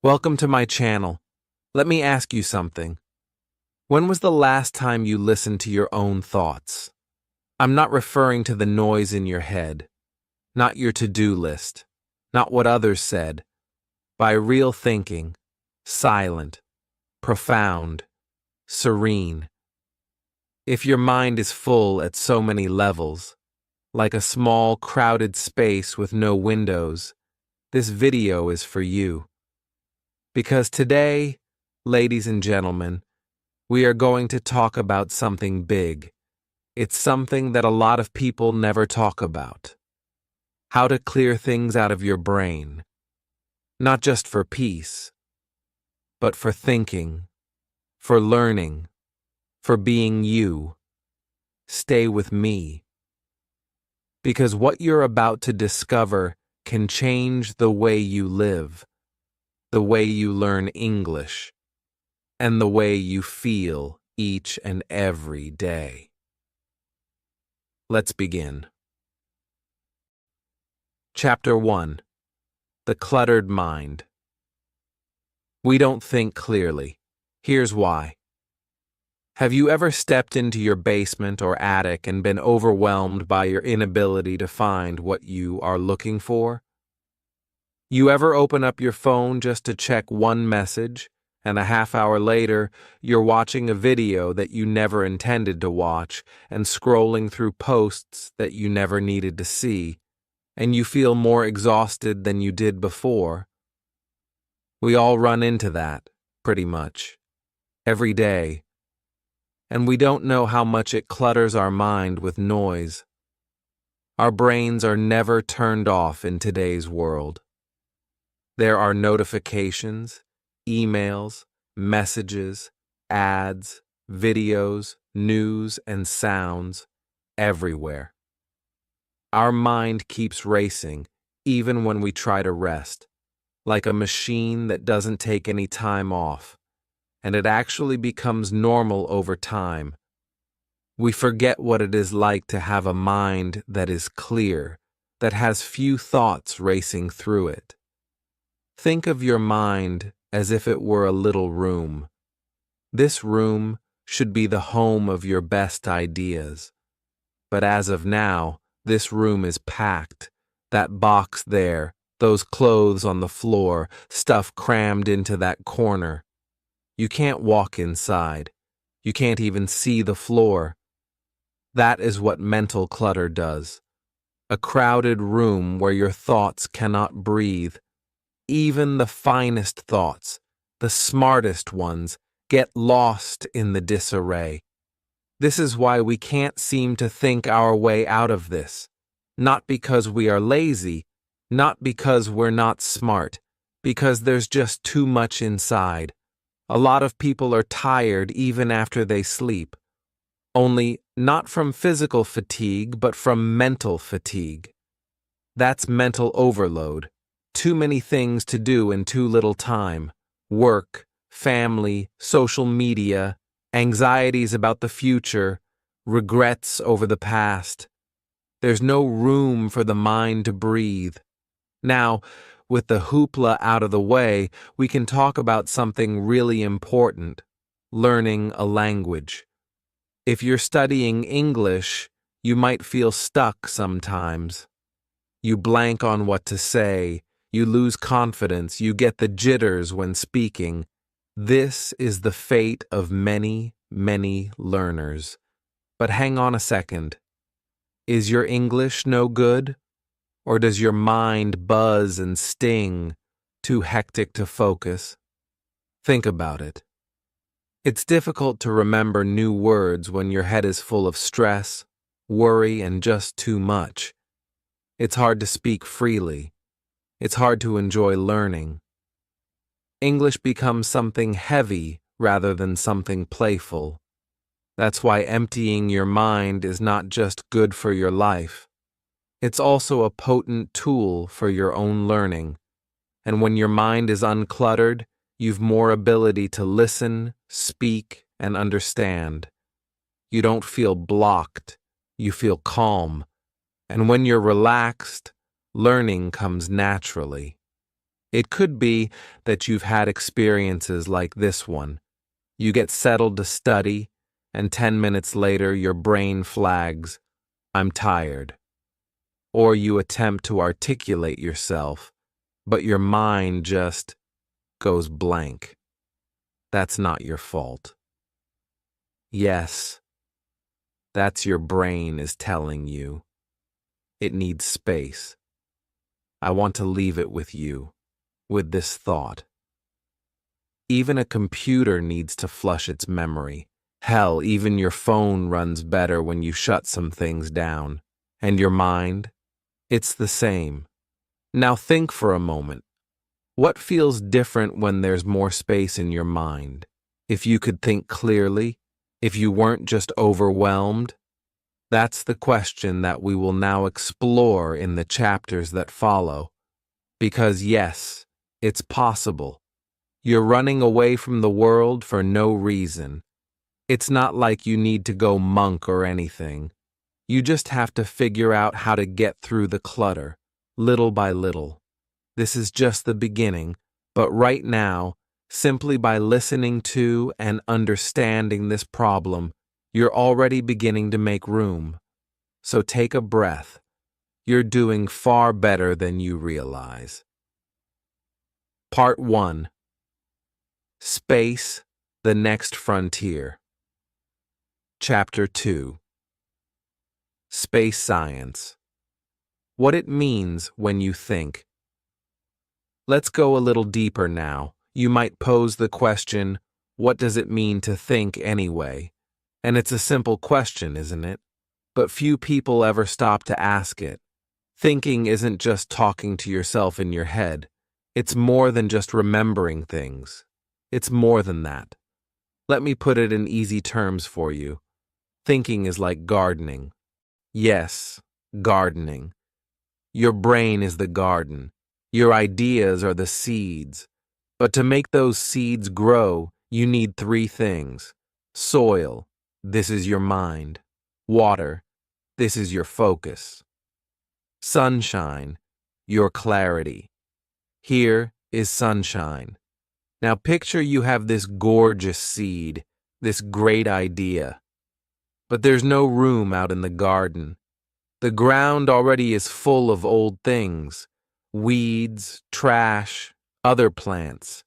Welcome to my channel. Let me ask you something. When was the last time you listened to your own thoughts? I'm not referring to the noise in your head, not your to-do list, not what others said. By real thinking, silent, profound, serene. If your mind is full at so many levels, like a small, crowded space with no windows, this video is for you. Because today, ladies and gentlemen, we are going to talk about something big. It's something that a lot of people never talk about. How to clear things out of your brain. Not just for peace, but for thinking, for learning, for being you. Stay with me. Because what you're about to discover can change the way you live, the way you learn English, and the way you feel each and every day. Let's begin. Chapter 1. The Cluttered Mind. We don't think clearly. Here's why. Have you ever stepped into your basement or attic and been overwhelmed by your inability to find what you are looking for? You ever open up your phone just to check one message, and a half hour later, you're watching a video that you never intended to watch and scrolling through posts that you never needed to see, and you feel more exhausted than you did before? We all run into that, pretty much, every day. And we don't know how much it clutters our mind with noise. Our brains are never turned off in today's world. There are notifications, emails, messages, ads, videos, news, and sounds everywhere. Our mind keeps racing, even when we try to rest, like a machine that doesn't take any time off, and it actually becomes normal over time. We forget what it is like to have a mind that is clear, that has few thoughts racing through it. Think of your mind as if it were a little room. This room should be the home of your best ideas. But as of now, this room is packed. That box there, those clothes on the floor, stuff crammed into that corner. You can't walk inside. You can't even see the floor. That is what mental clutter does. A crowded room where your thoughts cannot breathe. Even the finest thoughts, the smartest ones, get lost in the disarray. This is why we can't seem to think our way out of this. Not because we are lazy, not because we're not smart, because there's just too much inside. A lot of people are tired even after they sleep. Only not from physical fatigue, but from mental fatigue. That's mental overload. Too many things to do in too little time. Work, family, social media, anxieties about the future, regrets over the past. There's no room for the mind to breathe. Now, with the hoopla out of the way, we can talk about something really important: learning a language. If you're studying English, you might feel stuck sometimes. You blank on what to say. You lose confidence, you get the jitters when speaking. This is the fate of many, many learners. But hang on a second. Is your English no good? Or does your mind buzz and sting, too hectic to focus? Think about it. It's difficult to remember new words when your head is full of stress, worry, and just too much. It's hard to speak freely. It's hard to enjoy learning. English becomes something heavy rather than something playful. That's why emptying your mind is not just good for your life. It's also a potent tool for your own learning. And when your mind is uncluttered, you've more ability to listen, speak, and understand. You don't feel blocked. You feel calm. And when you're relaxed, learning comes naturally. It could be that you've had experiences like this one. You get settled to study, and 10 minutes later your brain flags, "I'm tired." Or you attempt to articulate yourself, but your mind just goes blank. That's not your fault. Yes, that's your brain is telling you. It needs space. I want to leave it with you, with this thought. Even a computer needs to flush its memory. Hell, even your phone runs better when you shut some things down. And your mind? It's the same. Now think for a moment. What feels different when there's more space in your mind? If you could think clearly? If you weren't just overwhelmed? That's the question that we will now explore in the chapters that follow. Because yes, it's possible. You're running away from the world for no reason. It's not like you need to go monk or anything. You just have to figure out how to get through the clutter, little by little. This is just the beginning, but right now, simply by listening to and understanding this problem, you're already beginning to make room. So take a breath. You're doing far better than you realize. Part 1. Space, the Next Frontier. Chapter 2. Space Science. What it means when you think. Let's go a little deeper now. You might pose the question, what does it mean to think anyway? And it's a simple question, isn't it? But few people ever stop to ask it. Thinking isn't just talking to yourself in your head. It's more than just remembering things. It's more than that. Let me put it in easy terms for you. Thinking is like gardening. Yes, gardening. Your brain is the garden. Your ideas are the seeds. But to make those seeds grow, you need 3 things. Soil, this is your mind. Water, this is your focus. Sunshine, your clarity. Here is sunshine. Now picture you have this gorgeous seed, this great idea. But there's no room out in the garden. The ground already is full of old things, weeds, trash, other plants.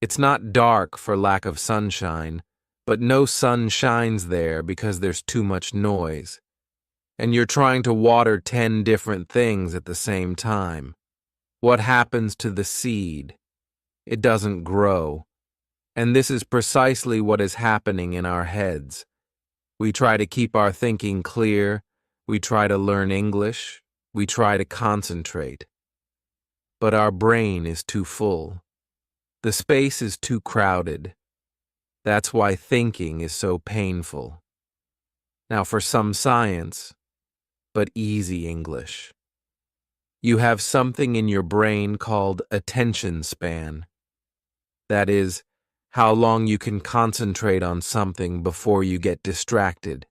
It's not dark for lack of sunshine, but no sun shines there because there's too much noise. And you're trying to water 10 different things at the same time. What happens to the seed? It doesn't grow. And this is precisely what is happening in our heads. We try to keep our thinking clear. We try to learn English. We try to concentrate. But our brain is too full. The space is too crowded. That's why thinking is so painful. Now for some science, but easy English. You have something in your brain called attention span. That is, how long you can concentrate on something before you get distracted.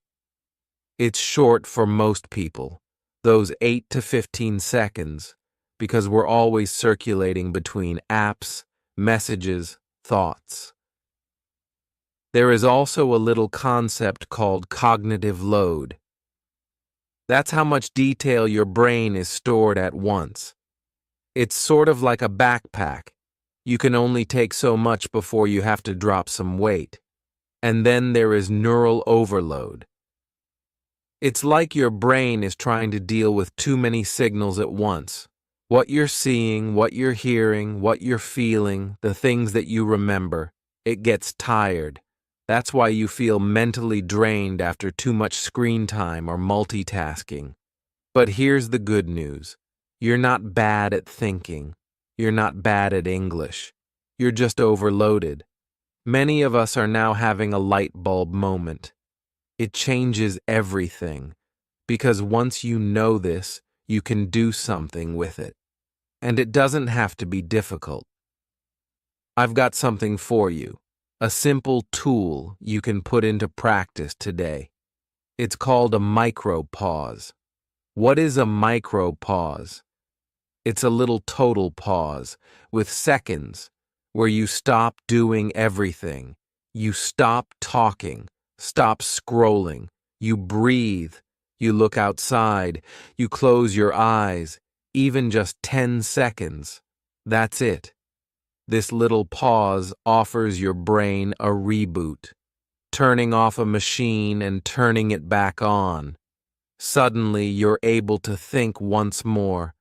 It's short for most people, those 8 to 15 seconds, because we're always circulating between apps, messages, thoughts. There is also a little concept called cognitive load. That's how much detail your brain is stored at once. It's sort of like a backpack. You can only take so much before you have to drop some weight. And then there is neural overload. It's like your brain is trying to deal with too many signals at once. What you're seeing, what you're hearing, what you're feeling, the things that you remember. It gets tired. That's why you feel mentally drained after too much screen time or multitasking. But here's the good news. You're not bad at thinking. You're not bad at English. You're just overloaded. Many of us are now having a light bulb moment. It changes everything, because once you know this, you can do something with it. And it doesn't have to be difficult. I've got something for you, a simple tool you can put into practice today. It's called a micro pause. What is a micro pause? It's a little total pause, with seconds, where you stop doing everything. You stop talking, stop scrolling, you breathe, you look outside, you close your eyes, even just 10 seconds. That's it. This little pause offers your brain a reboot, turning off a machine and turning it back on. Suddenly, you're able to think once more.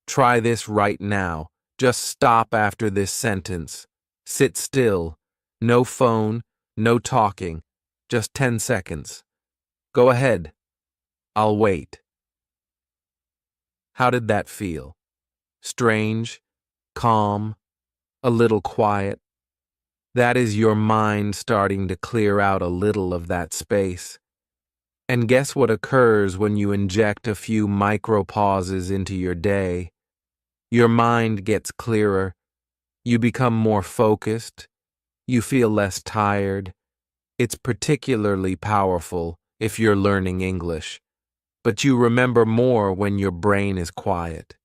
Try this right now. Just stop after this sentence. Sit still. No phone, no talking. Just 10 seconds. Go ahead. I'll wait. How did that feel? Strange? Calm? A little quiet? That is your mind starting to clear out a little of that space. And guess what occurs when you inject a few micro pauses into your day? Your mind gets clearer. You become more focused. You feel less tired. It's particularly powerful if you're learning English. But you remember more when your brain is quiet.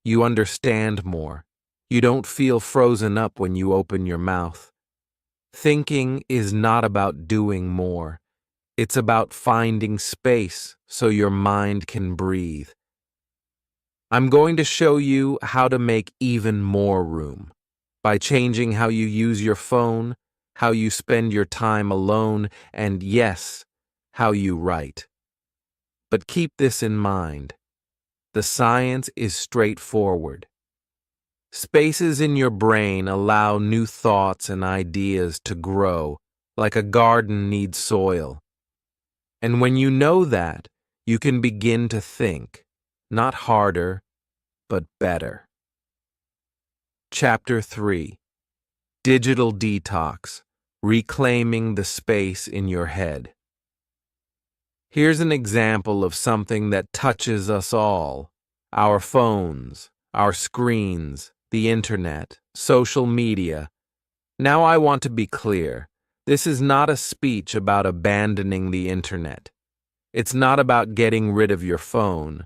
You understand more. You don't feel frozen up when you open your mouth. Thinking is not about doing more. It's about finding space so your mind can breathe. I'm going to show you how to make even more room by changing how you use your phone, how you spend your time alone, and yes, how you write. But keep this in mind. The science is straightforward. Spaces in your brain allow new thoughts and ideas to grow, like a garden needs soil. And when you know that, you can begin to think, not harder, but better. Chapter 3. Digital Detox, Reclaiming the Space in Your Head. Here's an example of something that touches us all: our phones, our screens, the internet, social media. Now I want to be clear. This is not a speech about abandoning the internet. It's not about getting rid of your phone.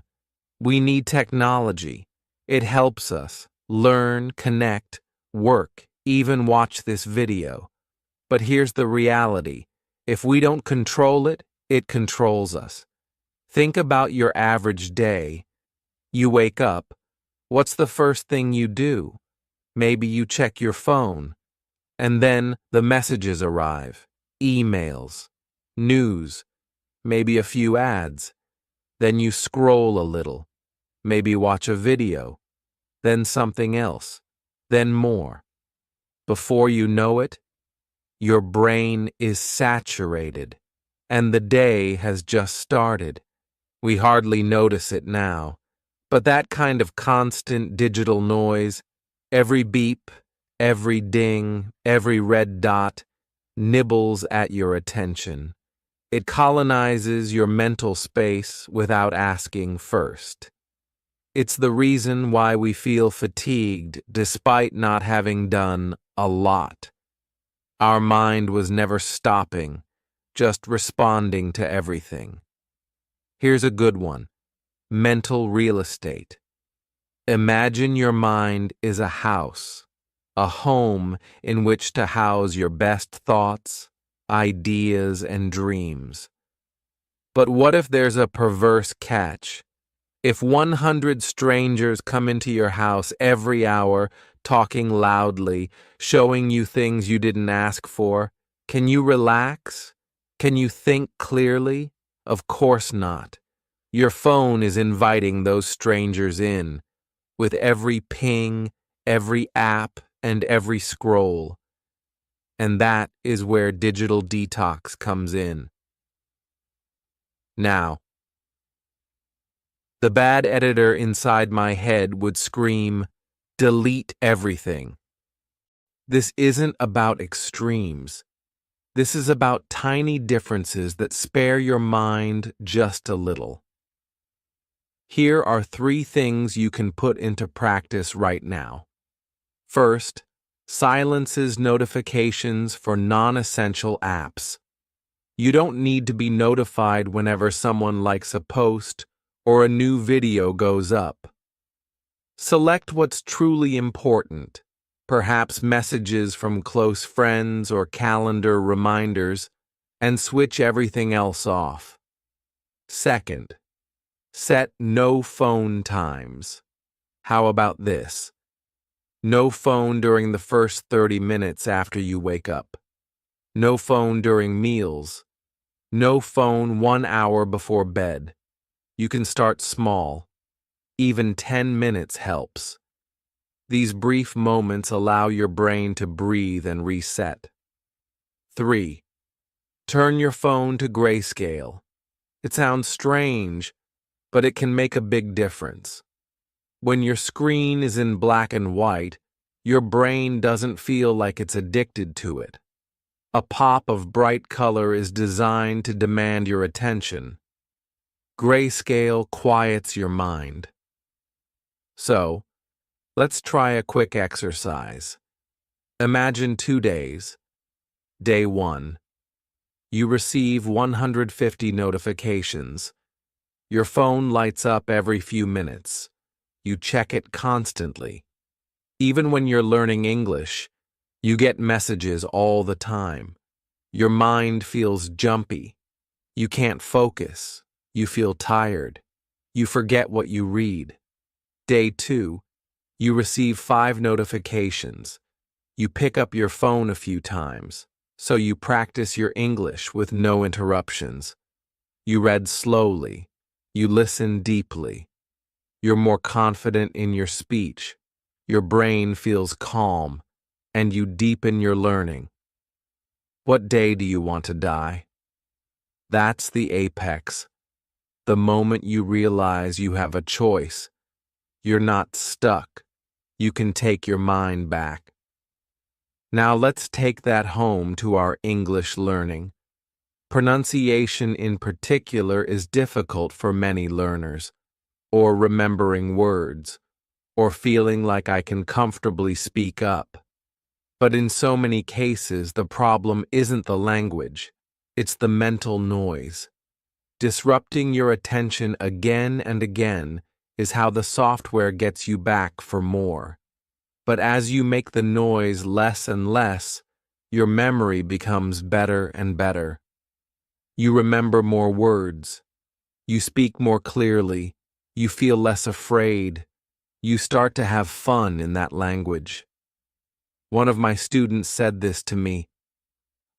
We need technology. It helps us learn, connect, work, even watch this video. But here's the reality. If we don't control it, it controls us. Think about your average day. You wake up. What's the first thing you do? Maybe you check your phone. And then the messages arrive. Emails, news, maybe a few ads. Then you scroll a little. Maybe watch a video. Then something else. Then more. Before you know it, your brain is saturated, and the day has just started. We hardly notice it now, but that kind of constant digital noise, every beep, every ding, every red dot, nibbles at your attention. It colonizes your mental space without asking first. It's the reason why we feel fatigued despite not having done a lot. Our mind was never stopping, just responding to everything. Here's a good one: mental real estate. Imagine your mind is a house, a home in which to house your best thoughts, ideas, and dreams. But what if there's a perverse catch? If 100 strangers come into your house every hour, talking loudly, showing you things you didn't ask for, can you relax? Can you think clearly? Of course not. Your phone is inviting those strangers in, with every ping, every app, and every scroll. And that is where digital detox comes in. Now, the bad editor inside my head would scream, "Delete everything." This isn't about extremes. This is about tiny differences that spare your mind just a little. Here are 3 things you can put into practice right now. First, silences notifications for non-essential apps. You don't need to be notified whenever someone likes a post or a new video goes up. Select what's truly important, perhaps messages from close friends or calendar reminders, and switch everything else off. Second, set no phone times. How about this? No phone during the first 30 minutes after you wake up. No phone during meals. No phone 1 hour before bed. You can start small. Even 10 minutes helps. These brief moments allow your brain to breathe and reset. 3. Turn your phone to grayscale. It sounds strange, but it can make a big difference. When your screen is in black and white, your brain doesn't feel like it's addicted to it. A pop of bright color is designed to demand your attention. Grayscale quiets your mind. So, let's try a quick exercise. Imagine 2 days. Day 1. You receive 150 notifications. Your phone lights up every few minutes. You check it constantly. Even when you're learning English, you get messages all the time. Your mind feels jumpy. You can't focus. You feel tired. You forget what you read. Day 2, you receive 5 notifications. You pick up your phone a few times, so you practice your English with no interruptions. You read slowly. You listen deeply. You're more confident in your speech. Your brain feels calm, and you deepen your learning. What day do you want to die? That's the apex. The moment you realize you have a choice. You're not stuck. You can take your mind back. Now let's take that home to our English learning. Pronunciation in particular is difficult for many learners, or remembering words, or feeling like I can comfortably speak up. But in so many cases, the problem isn't the language, it's the mental noise. Disrupting your attention again and again is how the software gets you back for more. But as you make the noise less and less, your memory becomes better and better. You remember more words. You speak more clearly. You feel less afraid. You start to have fun in that language. One of my students said this to me.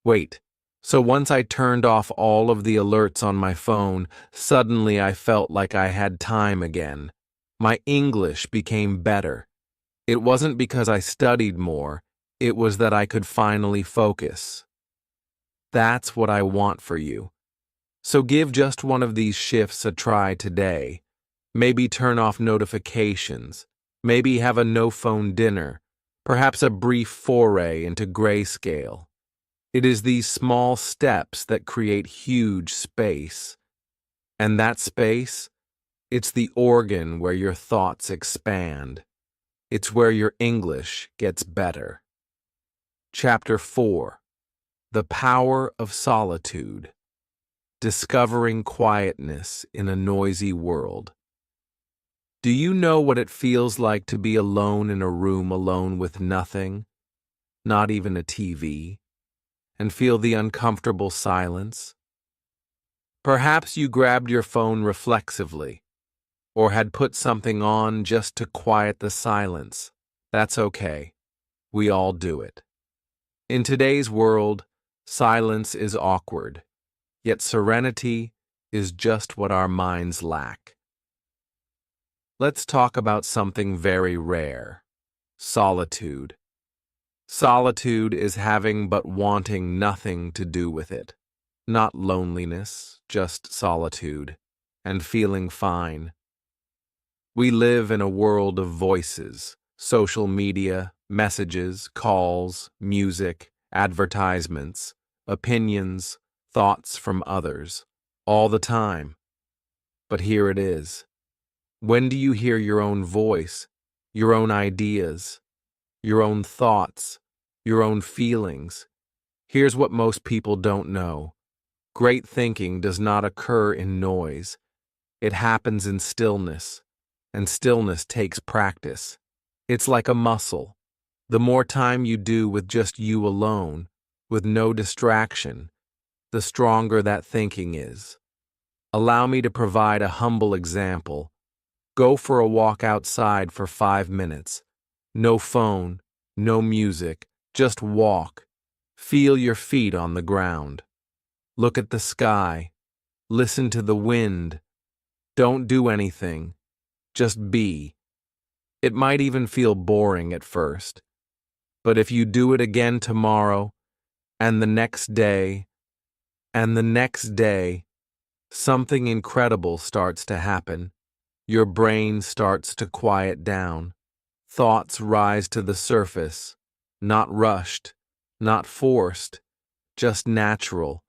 Wait, so once I turned off all of the alerts on my phone, suddenly I felt like I had time again. My English became better. It wasn't because I studied more, it was that I could finally focus. That's what I want for you. So give just one of these shifts a try today. Maybe turn off notifications. Maybe have a no-phone dinner. Perhaps a brief foray into grayscale. It is these small steps that create huge space. And that space, it's the organ where your thoughts expand. It's where your English gets better. Chapter 4. The Power of Solitude. Discovering quietness in a noisy world. Do you know what it feels like to be alone in a room alone with nothing, not even a TV, and feel the uncomfortable silence? Perhaps you grabbed your phone reflexively, or had put something on just to quiet the silence. That's okay. We all do it. In today's world, silence is awkward, yet serenity is just what our minds lack. Let's talk about something very rare: solitude. Solitude is having but wanting nothing to do with it. Not loneliness, just solitude, and feeling fine. We live in a world of voices, social media, messages, calls, music, advertisements, opinions, thoughts from others, all the time. But here it is. When do you hear your own voice, your own ideas, your own thoughts, your own feelings? Here's what most people don't know. Great thinking does not occur in noise. It happens in stillness. and stillness takes practice. It's like a muscle. The more time you do with just you alone, with no distraction, the stronger that thinking is. Allow me to provide a humble example. Go for a walk outside for 5 minutes. No phone, no music, just walk. Feel your feet on the ground. Look at the sky. Listen to the wind. Don't do anything. Just be. It might even feel boring at first. But if you do it again tomorrow, and the next day, and the next day, something incredible starts to happen. Your brain starts to quiet down. Thoughts rise to the surface, not rushed, not forced, just natural.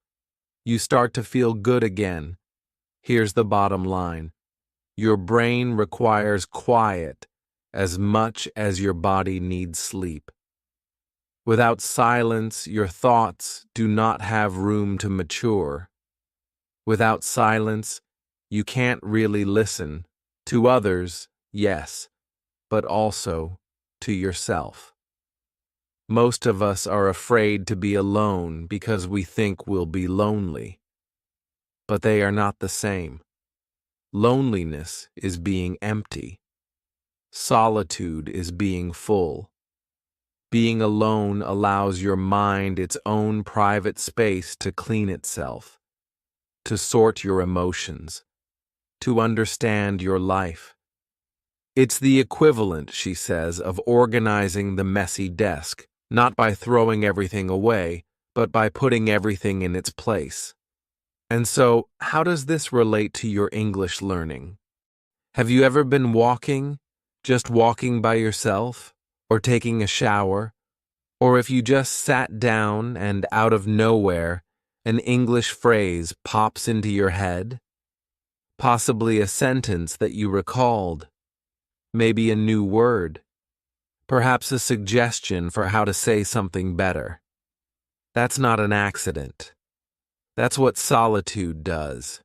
You start to feel good again. Here's the bottom line. Your brain requires quiet as much as your body needs sleep. Without silence, your thoughts do not have room to mature. Without silence, you can't really listen. To others, yes, but also to yourself. Most of us are afraid to be alone because we think we'll be lonely. But they are not the same. Loneliness is being empty. Solitude is being full. Being alone allows your mind its own private space to clean itself, to sort your emotions, to understand your life. It's the equivalent, she says, of organizing the messy desk, not by throwing everything away, but by putting everything in its place. And so, how does this relate to your English learning? Have you ever been walking, just walking by yourself, or taking a shower, or if you just sat down and out of nowhere, an English phrase pops into your head? Possibly a sentence that you recalled, maybe a new word, perhaps a suggestion for how to say something better. That's not an accident. That's what solitude does.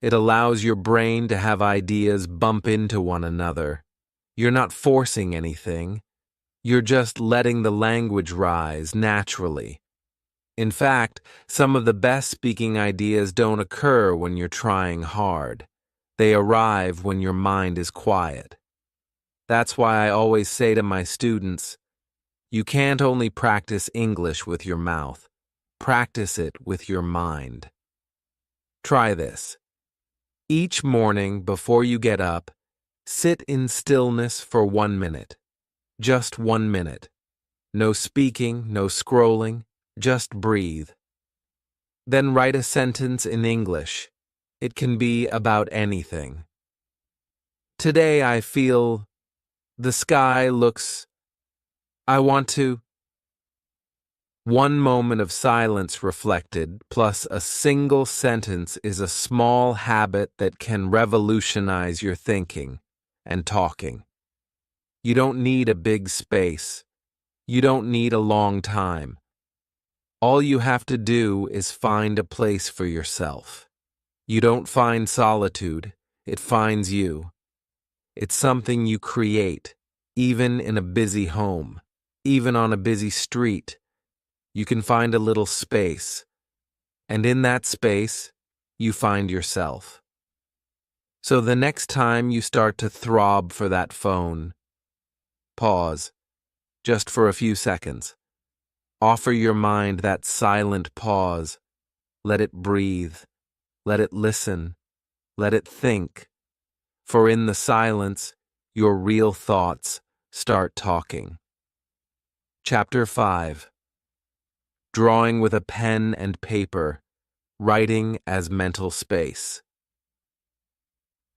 It allows your brain to have ideas bump into one another. You're not forcing anything. You're just letting the language rise naturally. In fact, some of the best speaking ideas don't occur when you're trying hard. They arrive when your mind is quiet. That's why I always say to my students, you can't only practice English with your mouth. Practice it with your mind. Try this. Each morning before you get up, sit in stillness for 1 minute. Just 1 minute. No speaking, no scrolling, just breathe. Then write a sentence in English. It can be about anything. Today I feel the sky looks. I want to. 1 moment of silence reflected, plus a single sentence, is a small habit that can revolutionize your thinking and talking. You don't need a big space. You don't need a long time. All you have to do is find a place for yourself. You don't find solitude, it finds you. It's something you create, even in a busy home, even on a busy street. You can find a little space, and in that space, you find yourself. So the next time you start to throb for that phone, pause, just for a few seconds. Offer your mind that silent pause. Let it breathe. Let it listen. Let it think. For in the silence, your real thoughts start talking. Chapter 5. Drawing with a pen and paper, writing as mental space.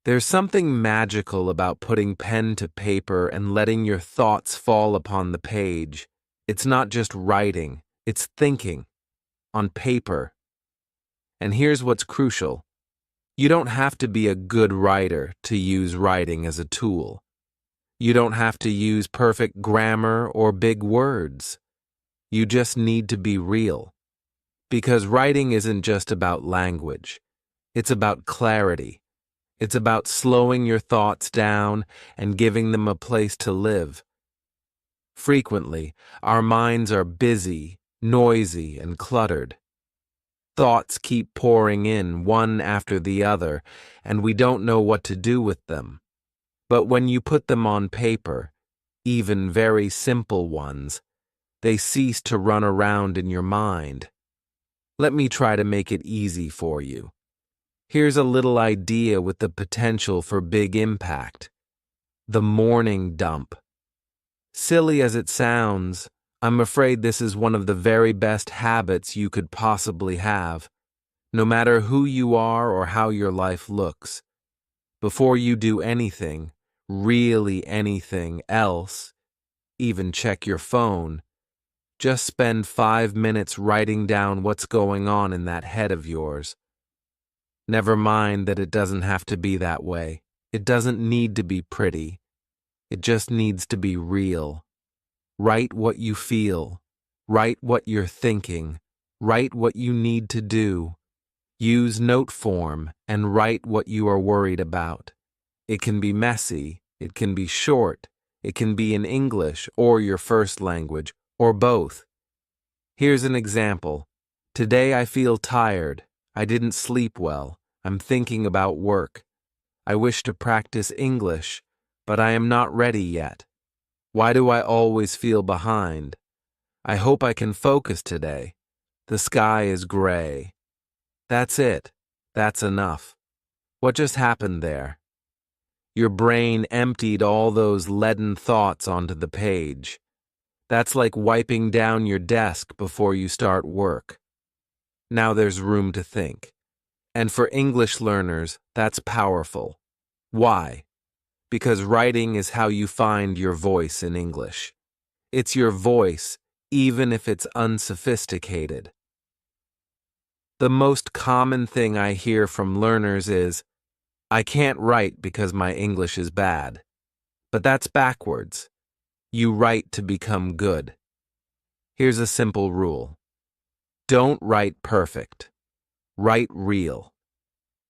There's something magical about putting pen to paper and letting your thoughts fall upon the page. It's not just writing, it's thinking, on paper. And here's what's crucial. You don't have to be a good writer to use writing as a tool. You don't have to use perfect grammar or big words. You just need to be real. Because writing isn't just about language. It's about clarity. It's about slowing your thoughts down and giving them a place to live. Frequently, our minds are busy, noisy, and cluttered. Thoughts keep pouring in one after the other, and we don't know what to do with them. But when you put them on paper, even very simple ones, they cease to run around in your mind. Let me try to make it easy for you. Here's a little idea with the potential for big impact. The morning dump. Silly as it sounds, I'm afraid this is one of the very best habits you could possibly have, no matter who you are or how your life looks. Before you do anything, really anything else, even check your phone, just spend 5 minutes writing down what's going on in that head of yours. Never mind that it doesn't have to be that way. It doesn't need to be pretty. It just needs to be real. Write what you feel. Write what you're thinking. Write what you need to do. Use note form and write what you are worried about. It can be messy. It can be short. It can be in English or your first language, or both. Here's an example. Today I feel tired. I didn't sleep well. I'm thinking about work. I wish to practice English, but I am not ready yet. Why do I always feel behind? I hope I can focus today. The sky is gray. That's it. That's enough. What just happened there? Your brain emptied all those leaden thoughts onto the page. That's like wiping down your desk before you start work. Now there's room to think. And for English learners, that's powerful. Why? Because writing is how you find your voice in English. It's your voice, even if it's unsophisticated. The most common thing I hear from learners is, I can't write because my English is bad. But that's backwards. You write to become good. Here's a simple rule. Don't write perfect. Write real.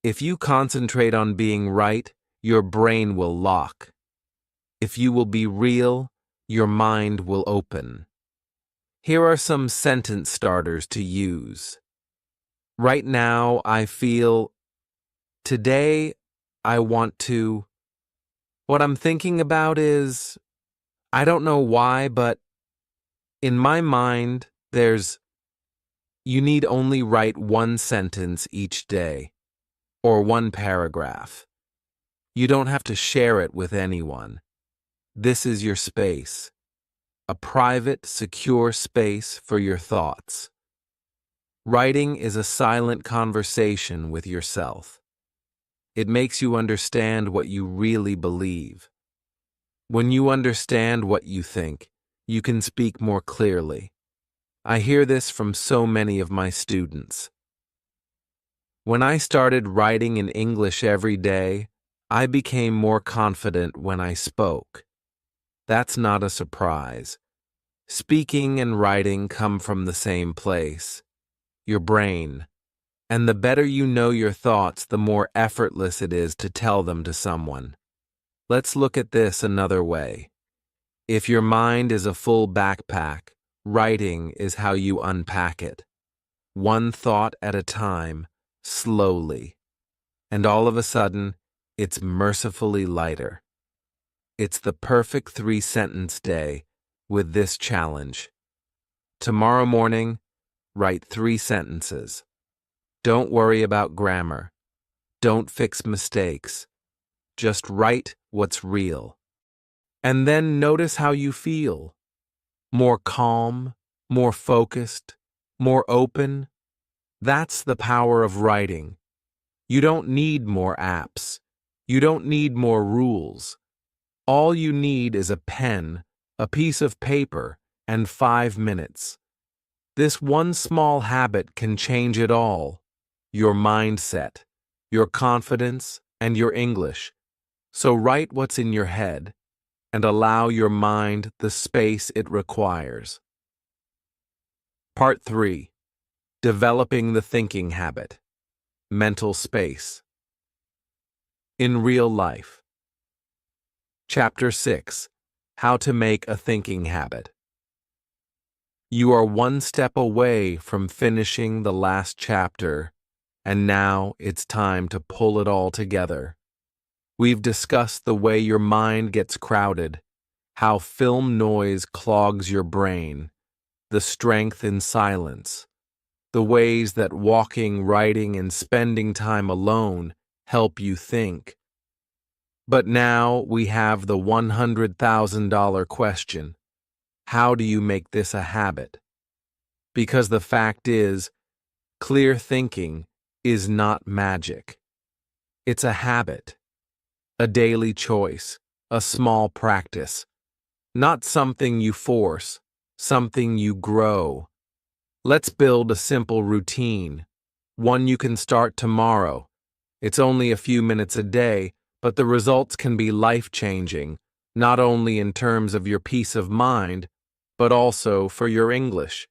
If you concentrate on being right, your brain will lock. If you will be real, your mind will open. Here are some sentence starters to use. Right now, I feel. Today, I want to. What I'm thinking about is, I don't know why, but in my mind, you need only write one sentence each day, or one paragraph. You don't have to share it with anyone. This is your space, a private, secure space for your thoughts. Writing is a silent conversation with yourself. It makes you understand what you really believe. When you understand what you think, you can speak more clearly. I hear this from so many of my students. When I started writing in English every day, I became more confident when I spoke. That's not a surprise. Speaking and writing come from the same place, your brain. And the better you know your thoughts, the more effortless it is to tell them to someone. Let's look at this another way. If your mind is a full backpack, writing is how you unpack it. One thought at a time, slowly. And all of a sudden, it's mercifully lighter. It's the perfect 3-sentence day with this challenge. Tomorrow morning, write 3 sentences. Don't worry about grammar. Don't fix mistakes. Just write what's real. And then notice how you feel. More calm, more focused, more open. That's the power of writing. You don't need more apps. You don't need more rules. All you need is a pen, a piece of paper, and 5 minutes. This one small habit can change it all. Your mindset, your confidence, and your English. So write what's in your head and allow your mind the space it requires. Part 3. Developing the thinking habit. Mental space. in real life. Chapter 6: How to Make a Thinking Habit. You are one step away from finishing the last chapter, and now it's time to pull it all together. We've discussed the way your mind gets crowded, how film noise clogs your brain, the strength in silence, the ways that walking, writing, and spending time alone help you think. But now we have the $100,000 question. How do you make this a habit? Because the fact is, clear thinking is not magic. It's a habit, a daily choice, a small practice. Not something you force, something you grow. Let's build a simple routine, one you can start tomorrow. It's only a few minutes a day, but the results can be life-changing, not only in terms of your peace of mind, but also for your English.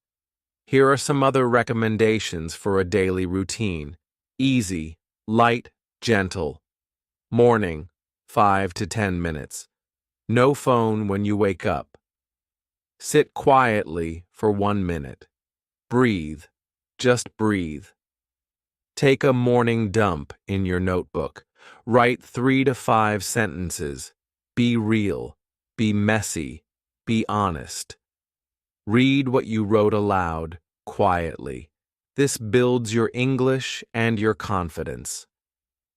Here are some other recommendations for a daily routine. Easy, light, gentle. Morning, 5 to 10 minutes. No phone when you wake up. Sit quietly for 1 minute. Breathe. Just breathe. Take a morning dump in your notebook. Write 3 to 5 sentences. Be real. Be messy. Be honest. Read what you wrote aloud, quietly. This builds your English and your confidence.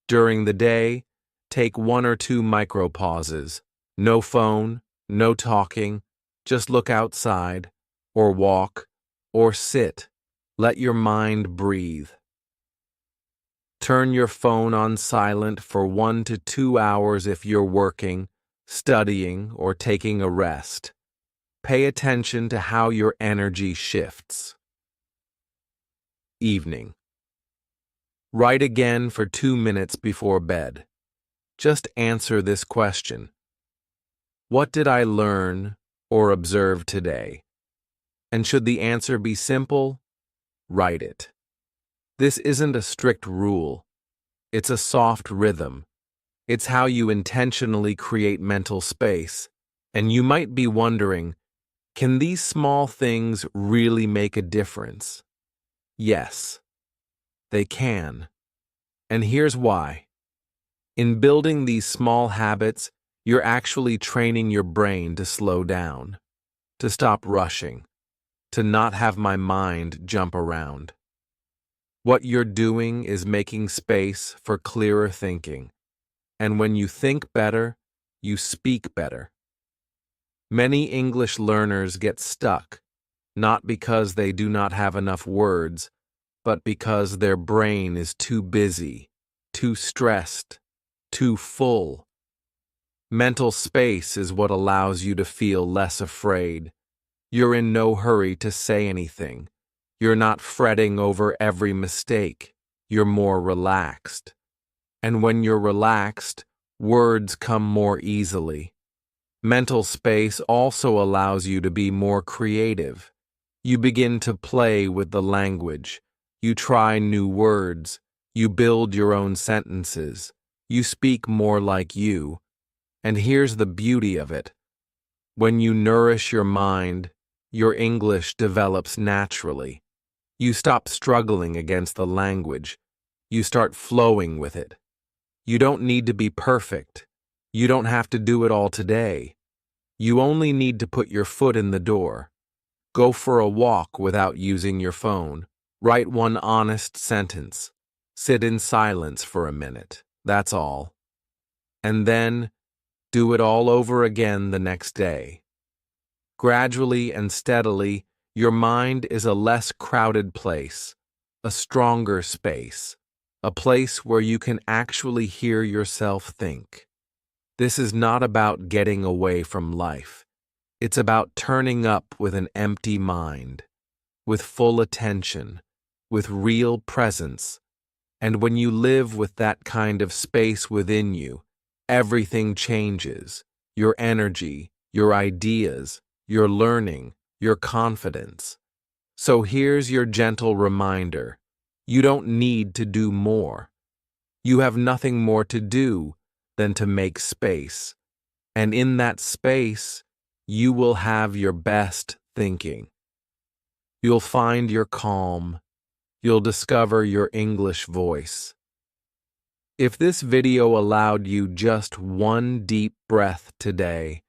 During the day, take 1 or 2 micro pauses. No phone, no talking. Just look outside, or walk, or sit. Let your mind breathe. Turn your phone on silent for 1 to 2 hours if you're working, studying, or taking a rest. Pay attention to how your energy shifts. Evening. Write again for 2 minutes before bed. Just answer this question. What did I learn or observe today? And should the answer be simple, write it. This isn't a strict rule. It's a soft rhythm. It's how you intentionally create mental space. And you might be wondering, can these small things really make a difference? Yes, they can. And here's why. In building these small habits, you're actually training your brain to slow down, to stop rushing, to not have my mind jump around. What you're doing is making space for clearer thinking. And when you think better, you speak better. Many English learners get stuck, not because they do not have enough words, but because their brain is too busy, too stressed, too full. Mental space is what allows you to feel less afraid. You're in no hurry to say anything. You're not fretting over every mistake. You're more relaxed. And when you're relaxed, words come more easily. Mental space also allows you to be more creative. You begin to play with the language. You try new words. You build your own sentences. You speak more like you. And here's the beauty of it. When you nourish your mind, your English develops naturally. You stop struggling against the language. You start flowing with it. You don't need to be perfect. You don't have to do it all today. You only need to put your foot in the door. Go for a walk without using your phone. Write one honest sentence. Sit in silence for a minute. That's all. And then, do it all over again the next day. Gradually and steadily, your mind is a less crowded place, a stronger space, a place where you can actually hear yourself think. This is not about getting away from life. It's about turning up with an empty mind, with full attention, with real presence. And when you live with that kind of space within you, everything changes. Your energy, your ideas, your learning, your confidence. So here's your gentle reminder. You don't need to do more. You have nothing more to do than to make space. And in that space, you will have your best thinking. You'll find your calm. You'll discover your English voice. If this video allowed you just one deep breath today,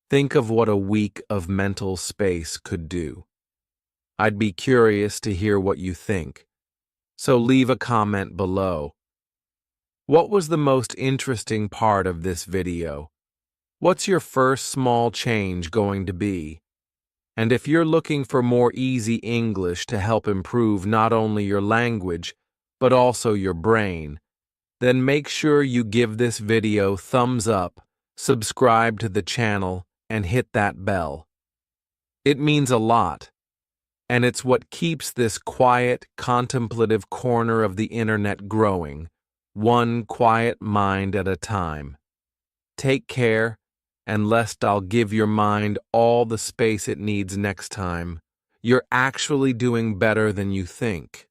think of what a week of mental space could do. I'd be curious to hear what you think, so leave a comment below. What was the most interesting part of this video? What's your first small change going to be? And if you're looking for more easy English to help improve not only your language, but also your brain, then make sure you give this video thumbs up, subscribe to the channel, and hit that bell. It means a lot, and it's what keeps this quiet, contemplative corner of the internet growing, one quiet mind at a time. Take care, and lest I'll give your mind all the space it needs next time, you're actually doing better than you think.